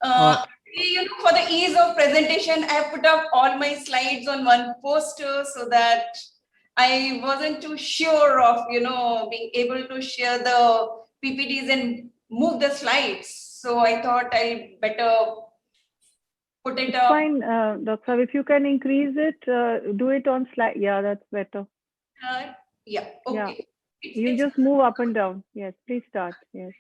Uh, For the ease of presentation, I have put up all my slides on one poster so that I wasn't too sure of, being able to share the PPTs and move the slides. So I thought I'll better put it up. Fine, Dr. If you can increase it, do it on slide. Yeah, that's better. Yeah, okay. Yeah. You just move up and down. Yes, please start. Yes.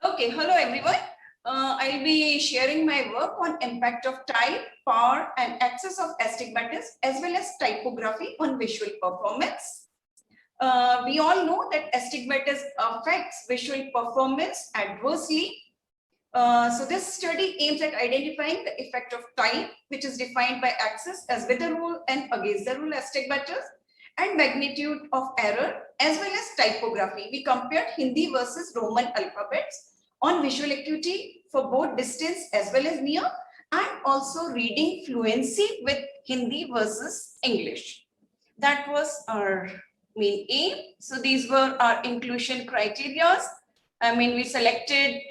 Okay, hello everyone. I'll be sharing my work on impact of type, power and access of astigmatism as well as typography on visual performance. We all know that astigmatism affects visual performance adversely. So this study aims at identifying the effect of type, which is defined by axis as with the rule and against the rule astigmatism, and magnitude of error as well as typography. We compared Hindi versus Roman alphabets on visual acuity for both distance as well as near, and also reading fluency with Hindi versus English. That was our main aim. So these were our inclusion criteria. We selected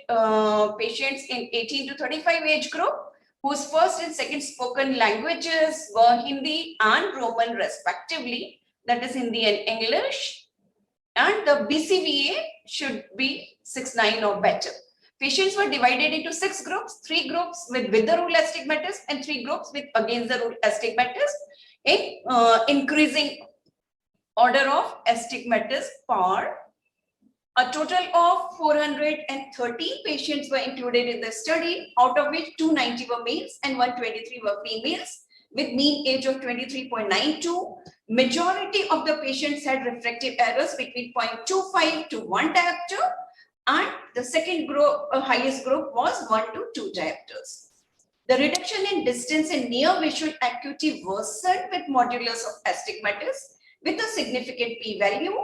patients in 18 to 35 age group whose first and second spoken languages were Hindi and Roman respectively, that is Hindi and English. And the BCVA should be 6/9 or better. Patients were divided into 6 groups, 3 groups with the rule astigmatism and 3 groups with against the rule astigmatism in increasing order of astigmatism power. A total of 413 patients were included in the study, out of which 290 were males and 123 were females, with mean age of 23.92. Majority of the patients had refractive errors between 0.25 to 1 diopter, and the second group, highest group, was 1 to 2 diopters. The reduction in distance and near visual acuity worsened with modulus of astigmatism with a significant p-value.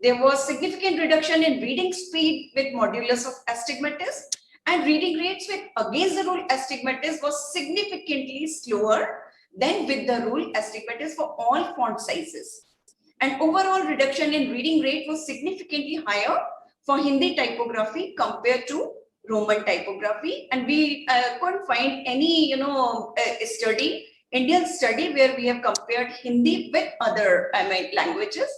There was significant reduction in reading speed with modulus of astigmatism, and reading rates with against the rule astigmatism was significantly slower than with the rule astigmatism for all font sizes. And overall reduction in reading rate was significantly higher for Hindi typography compared to Roman typography. And we couldn't find any, study, Indian study, where we have compared Hindi with other languages.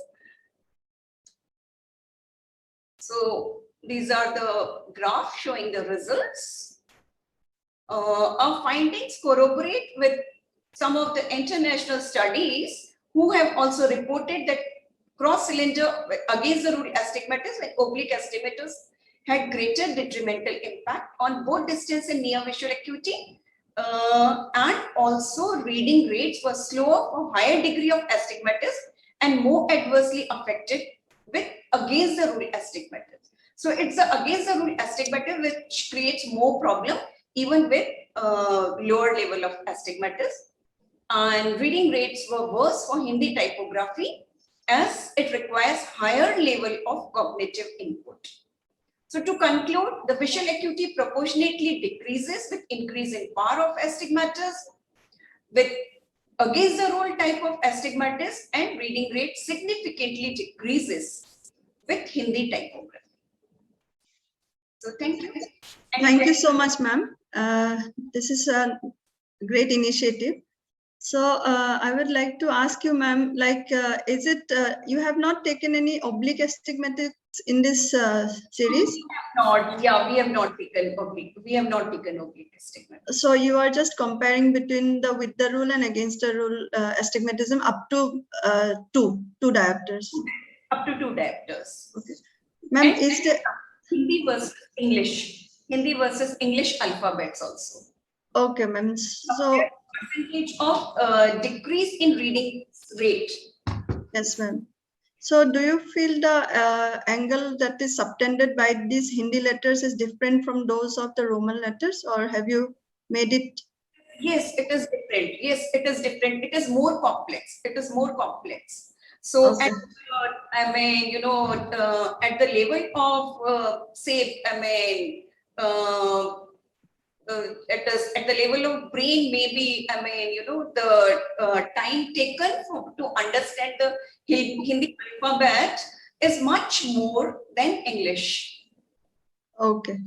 So these are the graphs showing the results. Our findings corroborate with some of the international studies who have also reported that cross cylinder against the rule astigmatism and oblique astigmatism had greater detrimental impact on both distance and near visual acuity. And also reading rates were slower for higher degree of astigmatism and more adversely affected with against the rule astigmatism. So it's the against the rule astigmatism which creates more problem even with lower level of astigmatism. And reading rates were worse for Hindi typography as it requires higher level of cognitive input. So to conclude, the visual acuity proportionately decreases with increase in power of astigmatism, with against the rule type of astigmatism, and reading rate significantly decreases with Hindi typography. So thank you. Thank you so much, ma'am. This is a great initiative. So I would like to ask you, ma'am, is it you have not taken any oblique astigmatics in this series? We have not taken oblique. We have not taken oblique astigmatism. So you are just comparing between the with the rule and against the rule astigmatism up to two diopters. Up to 2 diopters. Okay, ma'am, is the Hindi versus English? Hindi versus English alphabets also. Okay, ma'am. So percentage of decrease in reading rate. Yes, ma'am. So do you feel the angle that is subtended by these Hindi letters is different from those of the Roman letters, or have you made it? Yes, it is different. Yes, it is different. It is more complex. It is more complex. So, Okay. at the level of, it is at the level of brain, maybe, the time taken to understand the Hindi alphabet is much more than English. Okay.